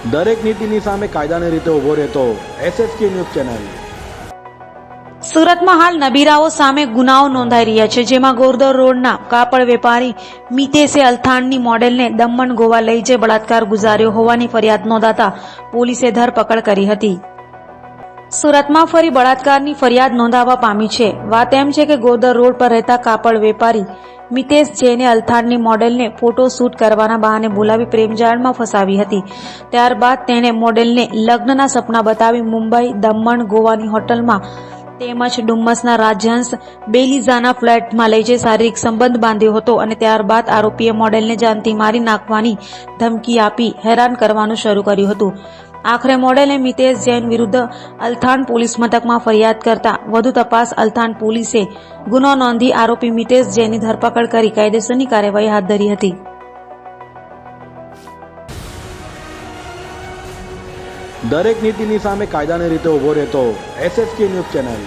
દરેક નીતિની સામે કાયદાની રીતે ઊભો રહેતો SSK ન્યૂઝ ચેનલ। સુરતમાં હાલ નબીરાઓ સામે ગુનાઓ નોંધાઈ રહ્યા છે, જેમાં ગોરદર રોડના કાપડ વેપારી મિતેશે અલથાણની મોડેલને દમણ ગોવા લઈ જઈ બળાત્કાર ગુજાર્યો હોવાની ફરિયાદ નોંધાતા પોલીસે ધરપકડ કરી હતી। સુરતમાં ફરી બળાત્કારની ફરિયાદ નોંધાવા પામી છે। વાત એમ છે કે ગોરદર રોડ પર રહેતા કાપડ વેપારી મિતેશ જૈને અલથાણની મોડેલને ફોટો શૂટ કરવાના બહાને બોલાવી પ્રેમજાળમાં ફસાવી હતી। ત્યારબાદ તેણે મોડેલને લગ્નના સપના બતાવી મુંબઈ, દમણ, ગોવાની હોટલમાં તેમજ ડુમ્મસના રાજહંસ બેલીઝાના ફ્લેટમાં લઈ જઈ શારીરિક સંબંધ બાંધ્યો હતો અને ત્યારબાદ આરોપીએ મોડેલને જાનથી મારી નાખવાની ધમકી આપી હેરાન કરવાનું શરૂ કર્યું હતું। આખરે મોડેલે મિતેશ જૈન વિરુદ્ધ અલથાણ પોલીસ મથકમાં ફરિયાદ કરતા વધુ તપાસ અલથાણ પોલીસે ગુનો નોંધી આરોપી મિતેશ જૈનની ધરપકડ કરી કાયદેસરની કાર્યવાહી હાથ ધરી હતી। દરેક નીતિની સામે કાયદાની રીતે ઊભો રહેતો SSK ન્યૂઝ ચેનલ।